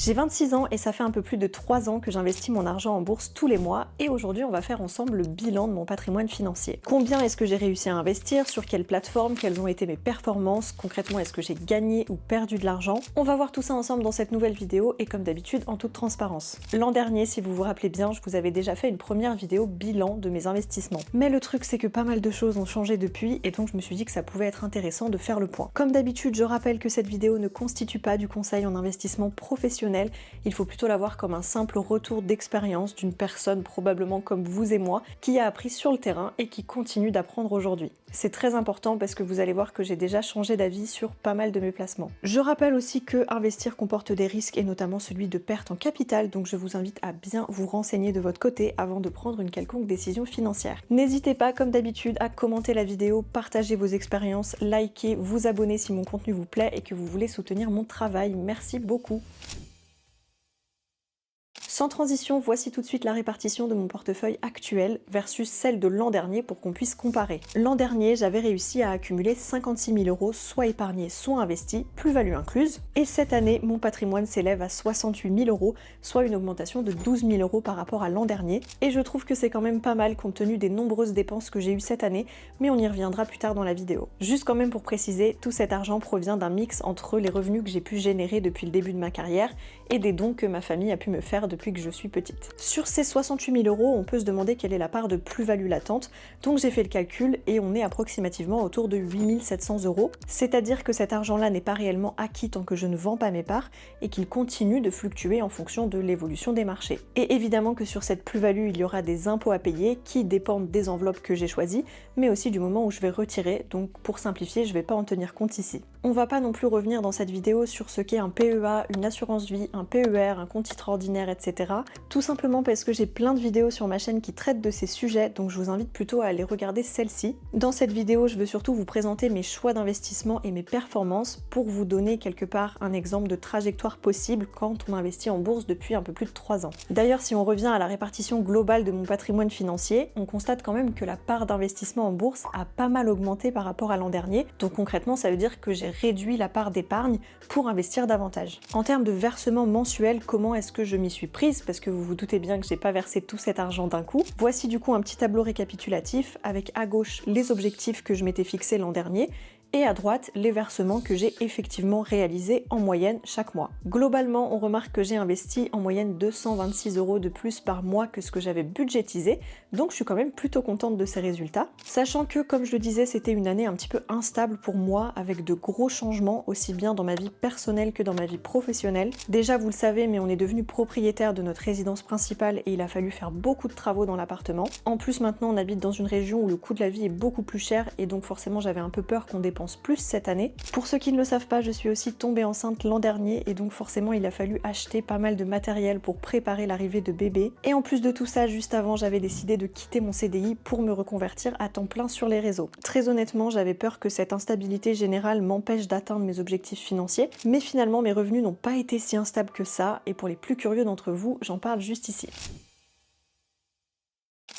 J'ai 26 ans et ça fait un peu plus de 3 ans que j'investis mon argent en bourse tous les mois et aujourd'hui on va faire ensemble le bilan de mon patrimoine financier. Combien est-ce que j'ai réussi à investir, sur quelle plateforme, quelles ont été mes performances, concrètement est-ce que j'ai gagné ou perdu de l'argent? On va voir tout ça ensemble dans cette nouvelle vidéo et comme d'habitude en toute transparence. L'an dernier, si vous vous rappelez bien, je vous avais déjà fait une première vidéo bilan de mes investissements. Mais le truc c'est que pas mal de choses ont changé depuis et donc je me suis dit que ça pouvait être intéressant de faire le point. Comme d'habitude, je rappelle que cette vidéo ne constitue pas du conseil en investissement professionnel. Il faut plutôt la voir comme un simple retour d'expérience d'une personne probablement comme vous et moi qui a appris sur le terrain et qui continue d'apprendre aujourd'hui. C'est très important parce que vous allez voir que j'ai déjà changé d'avis sur pas mal de mes placements. Je rappelle aussi que investir comporte des risques et notamment celui de perte en capital, donc je vous invite à bien vous renseigner de votre côté avant de prendre une quelconque décision financière. N'hésitez pas comme d'habitude à commenter la vidéo, partager vos expériences, liker, vous abonner si mon contenu vous plaît et que vous voulez soutenir mon travail. Merci beaucoup. Sans transition, voici tout de suite la répartition de mon portefeuille actuel versus celle de l'an dernier pour qu'on puisse comparer. L'an dernier, j'avais réussi à accumuler 56 000 euros, soit épargnés, soit investis, plus-value incluse. Et cette année, mon patrimoine s'élève à 68 000 euros, soit une augmentation de 12 000 euros par rapport à l'an dernier. Et je trouve que c'est quand même pas mal compte tenu des nombreuses dépenses que j'ai eues cette année, mais on y reviendra plus tard dans la vidéo. Juste quand même pour préciser, tout cet argent provient d'un mix entre les revenus que j'ai pu générer depuis le début de ma carrière et des dons que ma famille a pu me faire depuis que je suis petite. Sur ces 68 000 euros, on peut se demander quelle est la part de plus-value latente, donc j'ai fait le calcul et on est approximativement autour de 8 700 euros, c'est-à-dire que cet argent-là n'est pas réellement acquis tant que je ne vends pas mes parts et qu'il continue de fluctuer en fonction de l'évolution des marchés. Et évidemment que sur cette plus-value, il y aura des impôts à payer qui dépendent des enveloppes que j'ai choisies, mais aussi du moment où je vais retirer, donc pour simplifier, je ne vais pas en tenir compte ici. On va pas non plus revenir dans cette vidéo sur ce qu'est un PEA, une assurance vie, un PER, un compte titre ordinaire, etc. Tout simplement parce que j'ai plein de vidéos sur ma chaîne qui traitent de ces sujets, donc je vous invite plutôt à aller regarder celle-ci. Dans cette vidéo, je veux surtout vous présenter mes choix d'investissement et mes performances pour vous donner quelque part un exemple de trajectoire possible quand on investit en bourse depuis un peu plus de 3 ans. D'ailleurs, si on revient à la répartition globale de mon patrimoine financier, on constate quand même que la part d'investissement en bourse a pas mal augmenté par rapport à l'an dernier, donc concrètement ça veut dire que j'ai réduit la part d'épargne pour investir davantage. En termes de versement mensuel, comment est-ce que je m'y suis prise? Parce que vous vous doutez bien que j'ai pas versé tout cet argent d'un coup. Voici du coup un petit tableau récapitulatif avec à gauche les objectifs que je m'étais fixés l'an dernier et à droite les versements que j'ai effectivement réalisés en moyenne chaque mois. Globalement, on remarque que j'ai investi en moyenne 226 euros de plus par mois que ce que j'avais budgétisé, donc je suis quand même plutôt contente de ces résultats, sachant que, comme je le disais, c'était une année un petit peu instable pour moi, avec de gros changements, aussi bien dans ma vie personnelle que dans ma vie professionnelle. Déjà, vous le savez, mais on est devenu propriétaire de notre résidence principale et il a fallu faire beaucoup de travaux dans l'appartement. En plus, maintenant, on habite dans une région où le coût de la vie est beaucoup plus cher et donc forcément, j'avais un peu peur qu'on dépense plus cette année. Pour ceux qui ne le savent pas, je suis aussi tombée enceinte l'an dernier et donc forcément il a fallu acheter pas mal de matériel pour préparer l'arrivée de bébé. Et en plus de tout ça, juste avant, j'avais décidé de quitter mon CDI pour me reconvertir à temps plein sur les réseaux. Très honnêtement, j'avais peur que cette instabilité générale m'empêche d'atteindre mes objectifs financiers, mais finalement mes revenus n'ont pas été si instables que ça et pour les plus curieux d'entre vous, j'en parle juste ici.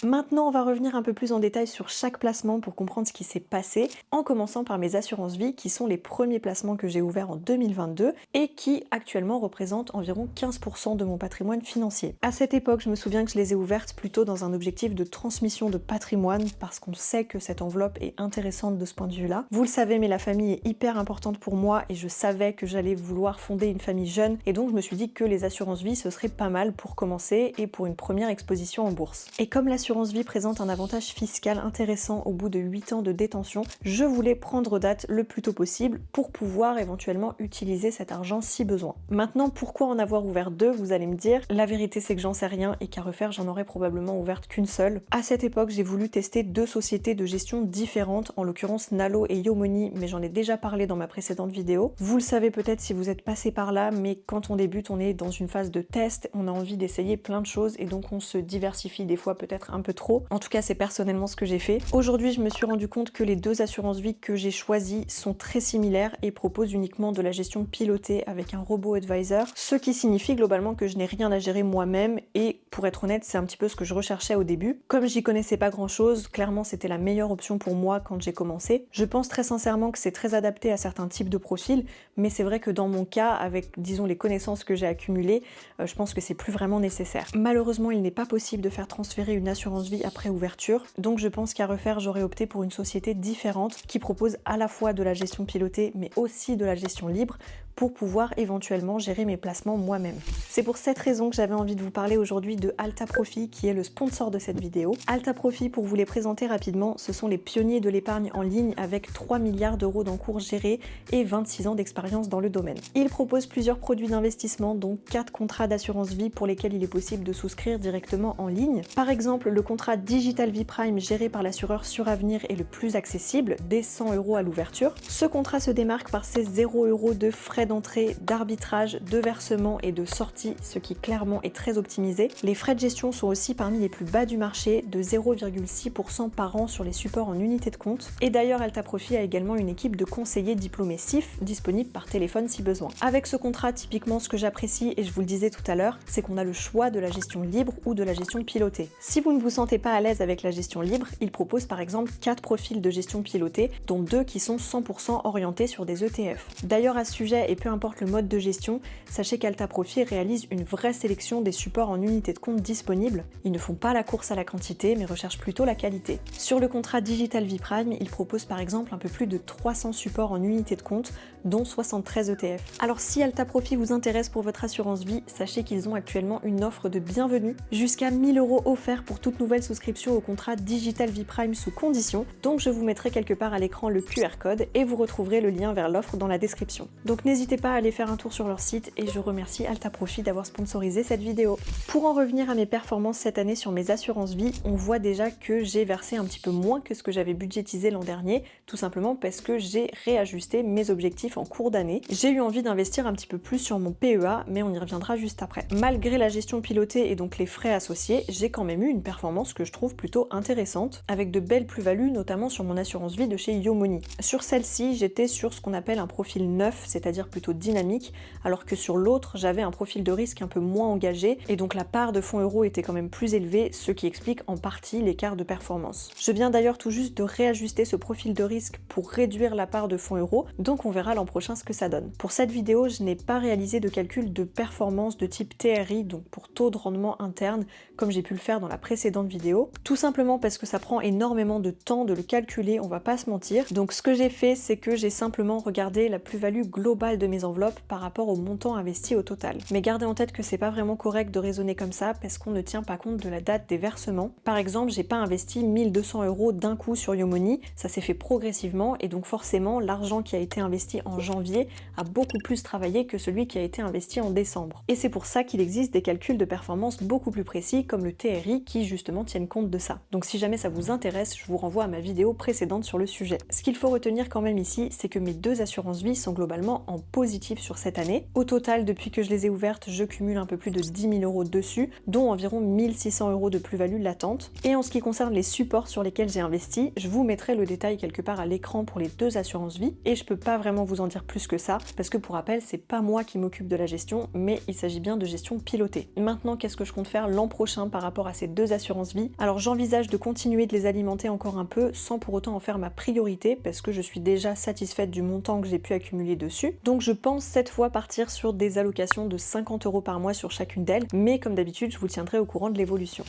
Maintenant, on va revenir un peu plus en détail sur chaque placement pour comprendre ce qui s'est passé, en commençant par mes assurances vie qui sont les premiers placements que j'ai ouverts en 2022 et qui actuellement représentent environ 15% de mon patrimoine financier. À cette époque, je me souviens que je les ai ouvertes plutôt dans un objectif de transmission de patrimoine parce qu'on sait que cette enveloppe est intéressante de ce point de vue-là. Vous le savez, mais la famille est hyper importante pour moi et je savais que j'allais vouloir fonder une famille jeune et donc je me suis dit que les assurances vie ce serait pas mal pour commencer et pour une première exposition en bourse. Et comme l'assurance vie présente un avantage fiscal intéressant au bout de 8 ans de détention, je voulais prendre date le plus tôt possible pour pouvoir éventuellement utiliser cet argent si besoin. Maintenant, pourquoi en avoir ouvert deux, vous allez me dire? La vérité c'est que j'en sais rien et qu'à refaire j'en aurais probablement ouverte qu'une seule. À cette époque, j'ai voulu tester deux sociétés de gestion différentes, en l'occurrence Nalo et Yomoni, mais j'en ai déjà parlé dans ma précédente vidéo. Vous le savez peut-être si vous êtes passé par là, mais quand on débute, on est dans une phase de test, on a envie d'essayer plein de choses et donc on se diversifie des fois peut-être un peu trop. En tout cas, c'est personnellement ce que j'ai fait. Aujourd'hui, je me suis rendu compte que les deux assurances vie que j'ai choisies sont très similaires et proposent uniquement de la gestion pilotée avec un robot advisor, ce qui signifie globalement que je n'ai rien à gérer moi-même et Pour être honnête, c'est un petit peu ce que je recherchais au début. Comme j'y connaissais pas grand chose, clairement c'était la meilleure option pour moi quand j'ai commencé. Je pense très sincèrement que c'est très adapté à certains types de profils, mais c'est vrai que dans mon cas, avec disons les connaissances que j'ai accumulées, je pense que c'est plus vraiment nécessaire. Malheureusement, il n'est pas possible de faire transférer une assurance vie après ouverture, donc je pense qu'à refaire, j'aurais opté pour une société différente qui propose à la fois de la gestion pilotée mais aussi de la gestion libre pour pouvoir éventuellement gérer mes placements moi-même. C'est pour cette raison que j'avais envie de vous parler aujourd'hui de Alta Profit qui est le sponsor de cette vidéo. Alta Profit, pour vous les présenter rapidement, ce sont les pionniers de l'épargne en ligne avec 3 milliards d'euros d'encours gérés et 26 ans d'expérience dans le domaine. Ils proposent plusieurs produits d'investissement, dont 4 contrats d'assurance vie pour lesquels il est possible de souscrire directement en ligne. Par exemple, le contrat Digital Vie Prime géré par l'assureur Suravenir est le plus accessible, dès 100 € à l'ouverture. Ce contrat se démarque par ses 0 € de frais d'entrée, d'arbitrage, de versement et de sortie, ce qui clairement est très optimisé. Les frais de gestion sont aussi parmi les plus bas du marché, de 0,6% par an sur les supports en unité de compte. Et d'ailleurs, Alta Profit a également une équipe de conseillers diplômés SIF, disponible par téléphone si besoin. Avec ce contrat, typiquement, ce que j'apprécie, et je vous le disais tout à l'heure, c'est qu'on a le choix de la gestion libre ou de la gestion pilotée. Si vous ne vous sentez pas à l'aise avec la gestion libre, il propose par exemple 4 profils de gestion pilotée, dont 2 qui sont 100% orientés sur des ETF. D'ailleurs, à ce sujet, et peu importe le mode de gestion, sachez qu'Alta Profit réalise une vraie sélection des supports en unité de compte disponibles. Ils ne font pas la course à la quantité, mais recherchent plutôt la qualité. Sur le contrat Digital Vie Prime, ils proposent par exemple un peu plus de 300 supports en unité de compte, dont 73 ETF. Alors si Alta Profit vous intéresse pour votre assurance vie, sachez qu'ils ont actuellement une offre de bienvenue, jusqu'à 1 000 € offerts pour toute nouvelle souscription au contrat Digital Vie Prime sous condition, donc je vous mettrai quelque part à l'écran le QR code et vous retrouverez le lien vers l'offre dans la description. Donc n'hésitez pas à aller faire un tour sur leur site et je remercie Alta Profit d'avoir sponsorisé cette vidéo. Pour en revenir à mes performances cette année sur mes assurances vie, on voit déjà que j'ai versé un petit peu moins que ce que j'avais budgétisé l'an dernier, tout simplement parce que j'ai réajusté mes objectifs en cours d'année. J'ai eu envie d'investir un petit peu plus sur mon PEA, mais on y reviendra juste après. Malgré la gestion pilotée et donc les frais associés, j'ai quand même eu une performance que je trouve plutôt intéressante, avec de belles plus-values, notamment sur mon assurance vie de chez Yomoni. Sur celle-ci, j'étais sur ce qu'on appelle un profil neuf, c'est-à-dire plutôt dynamique, alors que sur l'autre, j'avais un profil de risque un peu moins engagé, et donc la part de fonds euros était quand même plus élevée, ce qui explique en partie l'écart de performance. Je viens d'ailleurs tout juste de réajuster ce profil de risque pour réduire la part de fonds euros, donc on verra l'an prochain ce que ça donne. Pour cette vidéo, je n'ai pas réalisé de calcul de performance de type TRI, donc pour taux de rendement interne, comme j'ai pu le faire dans la précédente vidéo, tout simplement parce que ça prend énormément de temps de le calculer, on va pas se mentir. Donc ce que j'ai fait, c'est que j'ai simplement regardé la plus-value globale de mes enveloppes par rapport au montant investi au total. Mais gardez en tête que c'est pas vraiment correct de raisonner comme ça parce qu'on ne tient pas compte de la date des versements. Par exemple, j'ai pas investi 1 200 € d'un coup sur Yomoni, ça s'est fait progressivement et donc forcément l'argent qui a été investi en janvier a beaucoup plus travaillé que celui qui a été investi en décembre. Et c'est pour ça qu'il existe des calculs de performance beaucoup plus précis comme le TRI qui justement tiennent compte de ça. Donc si jamais ça vous intéresse, je vous renvoie à ma vidéo précédente sur le sujet. Ce qu'il faut retenir quand même ici, c'est que mes deux assurances vie sont globalement en positif sur cette année. Au total, depuis que je les ai ouvertes, je cumule un peu plus de 10 000 € dessus, dont environ 1 600 € de plus-value latente. Et en ce qui concerne les supports sur lesquels j'ai investi, je vous mettrai le détail quelque part à l'écran pour les deux assurances vie, et je peux pas vraiment vous en dire plus que ça, parce que pour rappel, c'est pas moi qui m'occupe de la gestion, mais il s'agit bien de gestion pilotée. Maintenant, qu'est-ce que je compte faire l'an prochain par rapport à ces deux assurances vie? Alors j'envisage de continuer de les alimenter encore un peu, sans pour autant en faire ma priorité, parce que je suis déjà satisfaite du montant que j'ai pu accumuler dessus. Donc je pense cette fois partir sur des allocations de 50 € par mois sur chacune d'elles, mais comme d'habitude, je vous tiendrai au courant de l'évolution.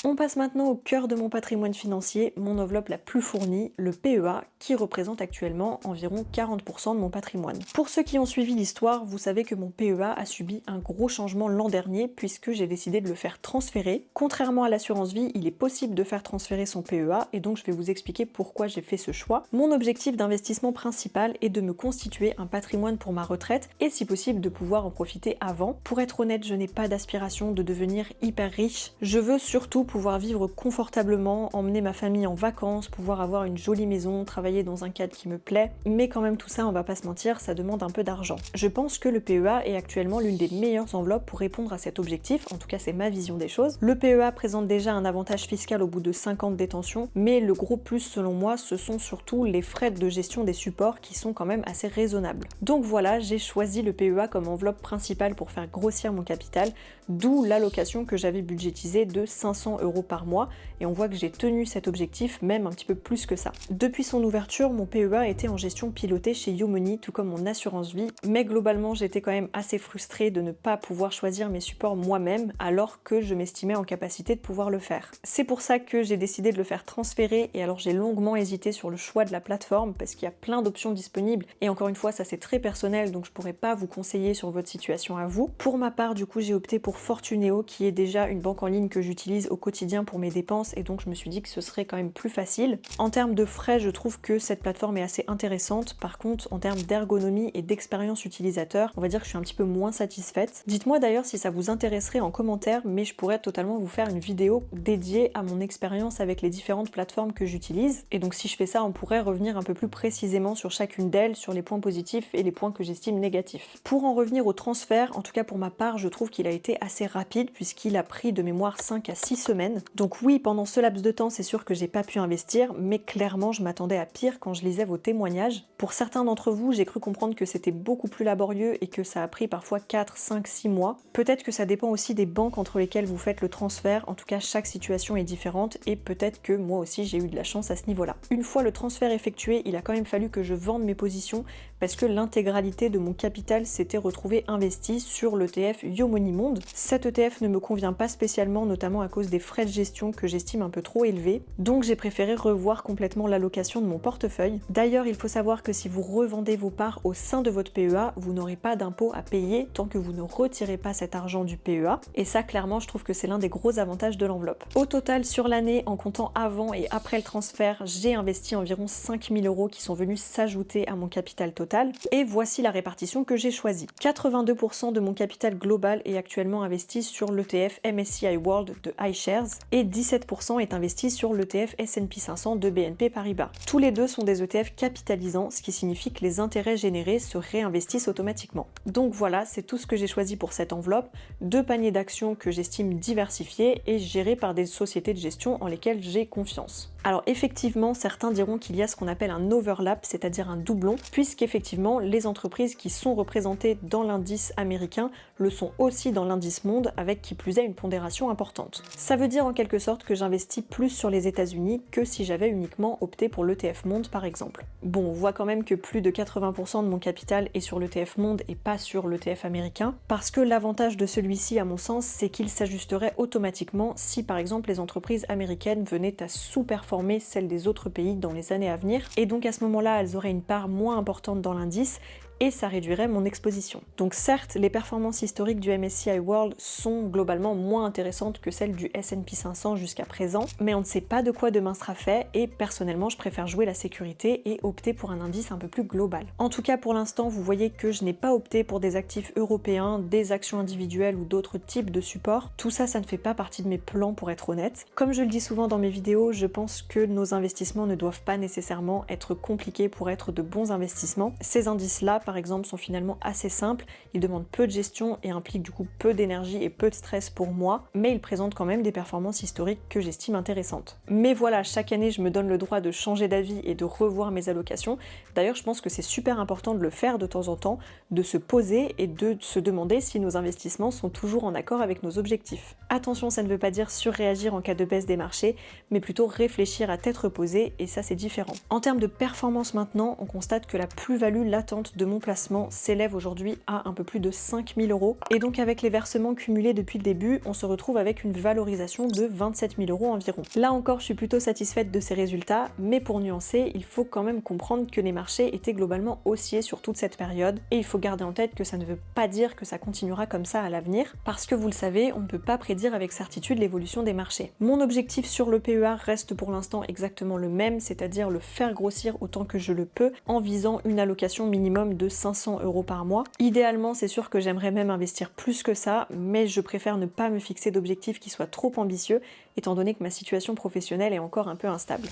On passe maintenant au cœur de mon patrimoine financier, mon enveloppe la plus fournie, le PEA, qui représente actuellement environ 40% de mon patrimoine. Pour ceux qui ont suivi l'histoire, vous savez que mon PEA a subi un gros changement l'an dernier puisque j'ai décidé de le faire transférer. Contrairement à l'assurance vie, il est possible de faire transférer son PEA et donc je vais vous expliquer pourquoi j'ai fait ce choix. Mon objectif d'investissement principal est de me constituer un patrimoine pour ma retraite et si possible de pouvoir en profiter avant. Pour être honnête, je n'ai pas d'aspiration de devenir hyper riche, je veux surtout pouvoir vivre confortablement, emmener ma famille en vacances, pouvoir avoir une jolie maison, travailler dans un cadre qui me plaît, mais quand même tout ça, on va pas se mentir, ça demande un peu d'argent. Je pense que le PEA est actuellement l'une des meilleures enveloppes pour répondre à cet objectif, en tout cas c'est ma vision des choses. Le PEA présente déjà un avantage fiscal au bout de 5 ans de détention, mais le gros plus selon moi, ce sont surtout les frais de gestion des supports qui sont quand même assez raisonnables. Donc voilà, j'ai choisi le PEA comme enveloppe principale pour faire grossir mon capital, d'où l'allocation que j'avais budgétisée de 500 € par mois, et on voit que j'ai tenu cet objectif, même un petit peu plus que ça. Depuis son ouverture, mon PEA était en gestion pilotée chez YouMoney, tout comme mon assurance vie, mais globalement j'étais quand même assez frustrée de ne pas pouvoir choisir mes supports moi-même, alors que je m'estimais en capacité de pouvoir le faire. C'est pour ça que j'ai décidé de le faire transférer, et alors j'ai longuement hésité sur le choix de la plateforme, parce qu'il y a plein d'options disponibles, et encore une fois ça c'est très personnel, donc je pourrais pas vous conseiller sur votre situation à vous. Pour ma part, du coup j'ai opté pour Fortuneo, qui est déjà une banque en ligne que j'utilise au quotidien pour mes dépenses, et donc je me suis dit que ce serait quand même plus facile. En termes de frais, je trouve que cette plateforme est assez intéressante. Par contre, en termes d'ergonomie et d'expérience utilisateur, on va dire que je suis un petit peu moins satisfaite. Dites-moi d'ailleurs si ça vous intéresserait en commentaire, mais je pourrais totalement vous faire une vidéo dédiée à mon expérience avec les différentes plateformes que j'utilise. Et donc si je fais ça, on pourrait revenir un peu plus précisément sur chacune d'elles, sur les points positifs et les points que j'estime négatifs. Pour en revenir au transfert, en tout cas pour ma part, je trouve qu'il a été assez rapide puisqu'il a pris de mémoire 5 à 6 semaines. Donc oui, pendant ce laps de temps, c'est sûr que j'ai pas pu investir, mais clairement je m'attendais à pire quand je lisais vos témoignages. Pour certains d'entre vous, j'ai cru comprendre que c'était beaucoup plus laborieux et que ça a pris parfois 4, 5, 6 mois. Peut-être que ça dépend aussi des banques entre lesquelles vous faites le transfert, en tout cas chaque situation est différente et peut-être que moi aussi j'ai eu de la chance à ce niveau-là. Une fois le transfert effectué, il a quand même fallu que je vende mes positions parce que l'intégralité de mon capital s'était retrouvée investie sur l'ETF YouMoney Monde. Cet ETF ne me convient pas spécialement, notamment à cause des frais de gestion que j'estime un peu trop élevés, donc j'ai préféré revoir complètement l'allocation de mon portefeuille. D'ailleurs, il faut savoir que si vous revendez vos parts au sein de votre PEA, vous n'aurez pas d'impôt à payer tant que vous ne retirez pas cet argent du PEA, et ça clairement je trouve que c'est l'un des gros avantages de l'enveloppe. Au total sur l'année, en comptant avant et après le transfert, j'ai investi environ 5 000 € qui sont venus s'ajouter à mon capital total, et voici la répartition que j'ai choisie. 82% de mon capital global est actuellement investi sur l'ETF MSCI World de iShares, et 17% est investi sur l'ETF S&P 500 de BNP Paribas. Tous les deux sont des ETF capitalisants, ce qui signifie que les intérêts générés se réinvestissent automatiquement. Donc voilà, c'est tout ce que j'ai choisi pour cette enveloppe, 2 paniers d'actions que j'estime diversifiés et gérés par des sociétés de gestion en lesquelles j'ai confiance. Alors effectivement, certains diront qu'il y a ce qu'on appelle un overlap, c'est-à-dire un doublon, puisqu'effectivement les entreprises qui sont représentées dans l'indice américain le sont aussi dans l'indice monde, avec qui plus est une pondération importante. Ça veut dire en quelque sorte que j'investis plus sur les États-Unis que si j'avais uniquement opté pour l'ETF Monde par exemple. Bon, on voit quand même que plus de 80% de mon capital est sur l'ETF Monde et pas sur l'ETF américain, parce que l'avantage de celui-ci à mon sens, c'est qu'il s'ajusterait automatiquement si par exemple les entreprises américaines venaient à sous-performer celles des autres pays dans les années à venir, et donc à ce moment-là elles auraient une part moins importante dans l'indice, et ça réduirait mon exposition. Donc certes, les performances historiques du MSCI World sont globalement moins intéressantes que celles du S&P 500 jusqu'à présent, mais on ne sait pas de quoi demain sera fait, et personnellement je préfère jouer la sécurité et opter pour un indice un peu plus global. En tout cas pour l'instant, vous voyez que je n'ai pas opté pour des actifs européens, des actions individuelles ou d'autres types de supports. Tout ça, ça ne fait pas partie de mes plans pour être honnête. Comme je le dis souvent dans mes vidéos, je pense que nos investissements ne doivent pas nécessairement être compliqués pour être de bons investissements. Ces indices-là, par exemple, sont finalement assez simples, ils demandent peu de gestion et impliquent du coup peu d'énergie et peu de stress pour moi, mais ils présentent quand même des performances historiques que j'estime intéressantes. Mais voilà, chaque année je me donne le droit de changer d'avis et de revoir mes allocations. D'ailleurs je pense que c'est super important de le faire de temps en temps, de se poser et de se demander si nos investissements sont toujours en accord avec nos objectifs. Attention, ça ne veut pas dire surréagir en cas de baisse des marchés, mais plutôt réfléchir à tête reposée, et ça c'est différent. En termes de performance maintenant, on constate que la plus-value latente de mon placement s'élève aujourd'hui à un peu plus de 5 000 €, et donc avec les versements cumulés depuis le début, on se retrouve avec une valorisation de 27 000 € environ. Là encore, je suis plutôt satisfaite de ces résultats, mais pour nuancer, il faut quand même comprendre que les marchés étaient globalement haussiers sur toute cette période, et il faut garder en tête que ça ne veut pas dire que ça continuera comme ça à l'avenir, parce que vous le savez, on ne peut pas prédire avec certitude l'évolution des marchés. Mon objectif sur le PEA reste pour l'instant exactement le même, c'est-à-dire le faire grossir autant que je le peux, en visant une allocation minimum de 500 € par mois. Idéalement, c'est sûr que j'aimerais même investir plus que ça, mais je préfère ne pas me fixer d'objectifs qui soient trop ambitieux, étant donné que ma situation professionnelle est encore un peu instable.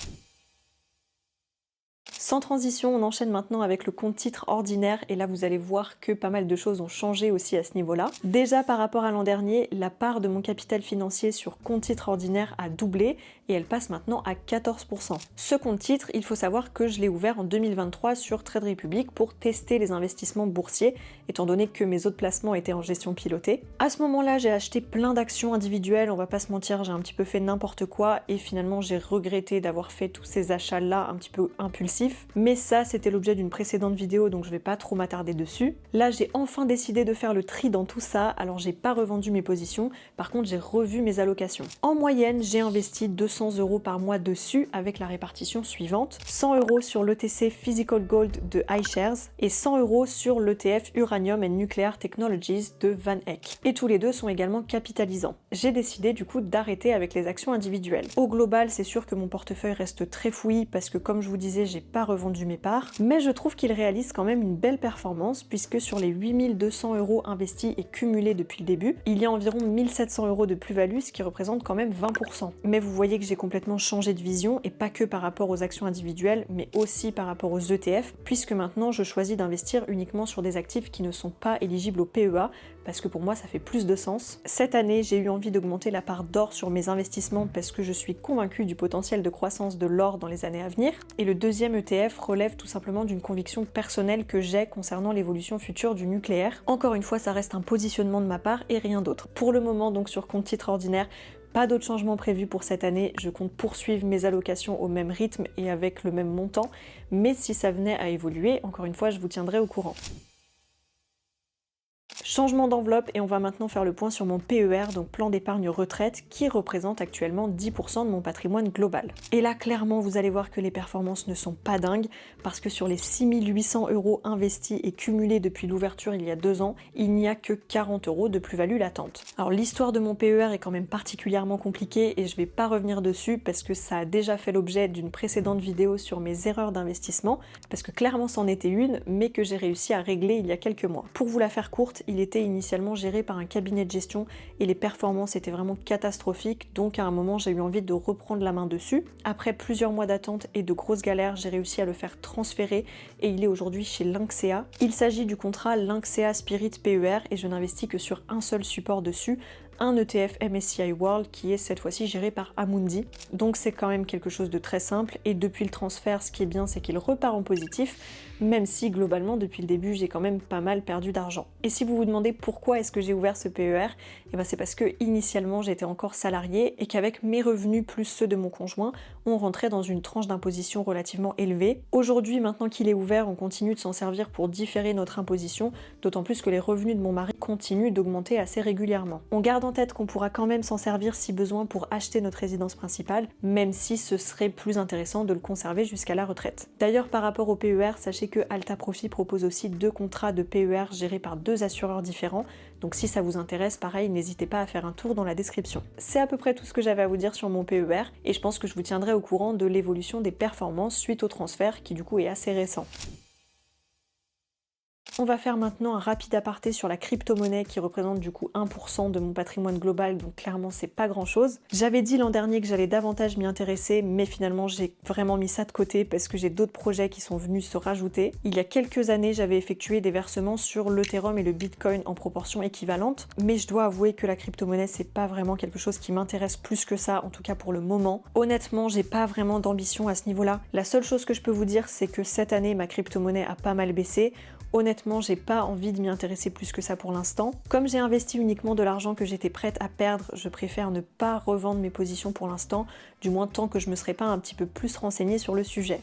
Sans transition, on enchaîne maintenant avec le compte titre ordinaire et là vous allez voir que pas mal de choses ont changé aussi à ce niveau-là. Déjà par rapport à l'an dernier, la part de mon capital financier sur compte titre ordinaire a doublé et elle passe maintenant à 14%. Ce compte titre, il faut savoir que je l'ai ouvert en 2023 sur Trade Republic pour tester les investissements boursiers, étant donné que mes autres placements étaient en gestion pilotée. À ce moment-là, j'ai acheté plein d'actions individuelles, on va pas se mentir, j'ai un petit peu fait n'importe quoi et finalement j'ai regretté d'avoir fait tous ces achats-là un petit peu impulsifs. Mais ça, c'était l'objet d'une précédente vidéo, donc je vais pas trop m'attarder dessus. Là, j'ai enfin décidé de faire le tri dans tout ça, alors j'ai pas revendu mes positions, par contre j'ai revu mes allocations. En moyenne, j'ai investi 200 € par mois dessus, avec la répartition suivante. 100 € sur l'ETC Physical Gold de iShares et 100 € sur l'ETF Uranium and Nuclear Technologies de Van Eck. Et tous les deux sont également capitalisants. J'ai décidé du coup d'arrêter avec les actions individuelles. Au global, c'est sûr que mon portefeuille reste très fouillis parce que comme je vous disais, j'ai pas revendu mes parts, mais je trouve qu'il réalise quand même une belle performance puisque sur les 8200 € investis et cumulés depuis le début, il y a environ 1700 € de plus-value, ce qui représente quand même 20%. Mais vous voyez que j'ai complètement changé de vision et pas que par rapport aux actions individuelles, mais aussi par rapport aux ETF, puisque maintenant je choisis d'investir uniquement sur des actifs qui ne sont pas éligibles au PEA, parce que pour moi ça fait plus de sens. Cette année, j'ai eu envie d'augmenter la part d'or sur mes investissements parce que je suis convaincue du potentiel de croissance de l'or dans les années à venir. Et le deuxième ETF relève tout simplement d'une conviction personnelle que j'ai concernant l'évolution future du nucléaire. Encore une fois, ça reste un positionnement de ma part et rien d'autre. Pour le moment, donc sur compte titre ordinaire, pas d'autres changements prévus pour cette année, je compte poursuivre mes allocations au même rythme et avec le même montant, mais si ça venait à évoluer, encore une fois, je vous tiendrai au courant. Changement d'enveloppe et on va maintenant faire le point sur mon PER, donc plan d'épargne retraite, qui représente actuellement 10% de mon patrimoine global. Et là, clairement, vous allez voir que les performances ne sont pas dingues, parce que sur les 6800 € investis et cumulés depuis l'ouverture il y a 2 ans, il n'y a que 40 € de plus-value latente. Alors l'histoire de mon PER est quand même particulièrement compliquée et je vais pas revenir dessus parce que ça a déjà fait l'objet d'une précédente vidéo sur mes erreurs d'investissement, parce que clairement c'en était une, mais que j'ai réussi à régler il y a quelques mois. Pour vous la faire courte, il était initialement géré par un cabinet de gestion et les performances étaient vraiment catastrophiques, donc à un moment j'ai eu envie de reprendre la main dessus. Après plusieurs mois d'attente et de grosses galères, j'ai réussi à le faire transférer et il est aujourd'hui chez Lynxea. Il s'agit du contrat Lynxea Spirit PER et je n'investis que sur un seul support dessus, un ETF MSCI World qui est cette fois-ci géré par Amundi. Donc c'est quand même quelque chose de très simple et depuis le transfert, ce qui est bien, c'est qu'il repart en positif, même si globalement depuis le début j'ai quand même pas mal perdu d'argent. Et si vous vous demandez pourquoi est-ce que j'ai ouvert ce PER, et ben c'est parce que initialement j'étais encore salariée et qu'avec mes revenus plus ceux de mon conjoint, on rentrait dans une tranche d'imposition relativement élevée. Aujourd'hui, maintenant qu'il est ouvert, on continue de s'en servir pour différer notre imposition, d'autant plus que les revenus de mon mari continuent d'augmenter assez régulièrement. On garde en tête qu'on pourra quand même s'en servir si besoin pour acheter notre résidence principale, même si ce serait plus intéressant de le conserver jusqu'à la retraite. D'ailleurs, par rapport au PER, sachez que Alta Profit propose aussi 2 contrats de PER gérés par 2 assureurs différents, donc si ça vous intéresse, pareil, n'hésitez pas à faire un tour dans la description. C'est à peu près tout ce que j'avais à vous dire sur mon PER, et je pense que je vous tiendrai au courant de l'évolution des performances suite au transfert, qui du coup est assez récent. On va faire maintenant un rapide aparté sur la crypto-monnaie qui représente du coup 1% de mon patrimoine global, donc clairement c'est pas grand chose. J'avais dit l'an dernier que j'allais davantage m'y intéresser, mais finalement j'ai vraiment mis ça de côté parce que j'ai d'autres projets qui sont venus se rajouter. Il y a quelques années, j'avais effectué des versements sur l'Ethereum et le Bitcoin en proportion équivalente, mais je dois avouer que la crypto-monnaie c'est pas vraiment quelque chose qui m'intéresse plus que ça, en tout cas pour le moment. Honnêtement, j'ai pas vraiment d'ambition à ce niveau-là. La seule chose que je peux vous dire, c'est que cette année ma crypto-monnaie a pas mal baissé. Honnêtement, j'ai pas envie de m'y intéresser plus que ça pour l'instant. Comme j'ai investi uniquement de l'argent que j'étais prête à perdre, je préfère ne pas revendre mes positions pour l'instant, du moins tant que je me serais pas un petit peu plus renseignée sur le sujet.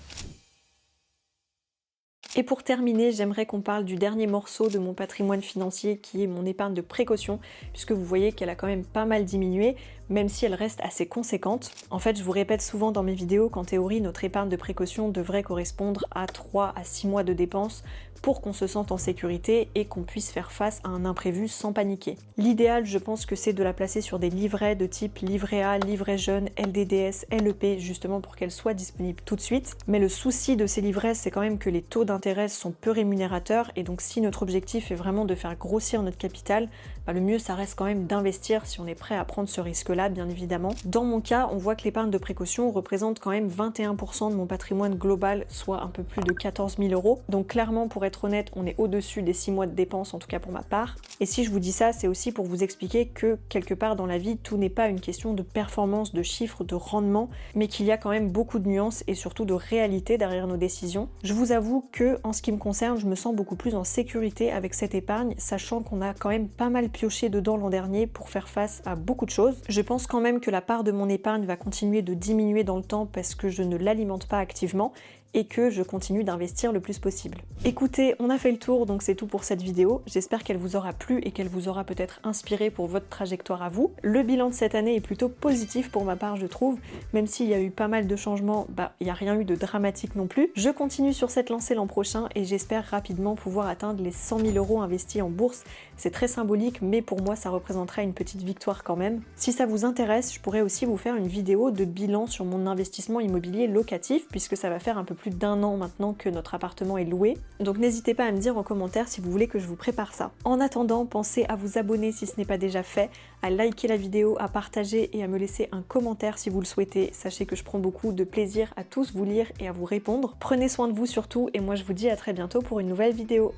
Et pour terminer, j'aimerais qu'on parle du dernier morceau de mon patrimoine financier qui est mon épargne de précaution, puisque vous voyez qu'elle a quand même pas mal diminué, même si elle reste assez conséquente. En fait, je vous répète souvent dans mes vidéos qu'en théorie, notre épargne de précaution devrait correspondre à 3 à 6 mois de dépenses pour qu'on se sente en sécurité et qu'on puisse faire face à un imprévu sans paniquer. L'idéal, je pense que c'est de la placer sur des livrets de type livret A, livret jeune, LDDS, LEP, justement pour qu'elle soit disponible tout de suite. Mais le souci de ces livrets, c'est quand même que les taux d'intérêt sont peu rémunérateurs et donc si notre objectif est vraiment de faire grossir notre capital, le mieux ça reste quand même d'investir si on est prêt à prendre ce risque-là, bien évidemment. Dans mon cas, on voit que l'épargne de précaution représente quand même 21% de mon patrimoine global, soit un peu plus de 14 000 euros. Donc clairement, pour être honnête, on est au-dessus des 6 mois de dépenses, en tout cas pour ma part. Et si je vous dis ça, c'est aussi pour vous expliquer que quelque part dans la vie, tout n'est pas une question de performance, de chiffres, de rendement, mais qu'il y a quand même beaucoup de nuances et surtout de réalité derrière nos décisions. Je vous avoue que, en ce qui me concerne, je me sens beaucoup plus en sécurité avec cette épargne, sachant qu'on a quand même pas mal pioché dedans l'an dernier pour faire face à beaucoup de choses. Je pense quand même que la part de mon épargne va continuer de diminuer dans le temps parce que je ne l'alimente pas activement et que je continue d'investir le plus possible. Écoutez, on a fait le tour, donc c'est tout pour cette vidéo. J'espère qu'elle vous aura plu et qu'elle vous aura peut-être inspiré pour votre trajectoire à vous. Le bilan de cette année est plutôt positif pour ma part, je trouve. Même s'il y a eu pas mal de changements, il n'y a rien eu de dramatique non plus. Je continue sur cette lancée l'an prochain et j'espère rapidement pouvoir atteindre les 100 000 euros investis en bourse. C'est très symbolique, mais pour moi, ça représenterait une petite victoire quand même. Si ça vous intéresse, je pourrais aussi vous faire une vidéo de bilan sur mon investissement immobilier locatif, puisque ça va faire un peu plus d'1 an maintenant que notre appartement est loué. Donc n'hésitez pas à me dire en commentaire si vous voulez que je vous prépare ça. En attendant, pensez à vous abonner si ce n'est pas déjà fait, à liker la vidéo, à partager et à me laisser un commentaire si vous le souhaitez. Sachez que je prends beaucoup de plaisir à tous vous lire et à vous répondre. Prenez soin de vous surtout et moi je vous dis à très bientôt pour une nouvelle vidéo.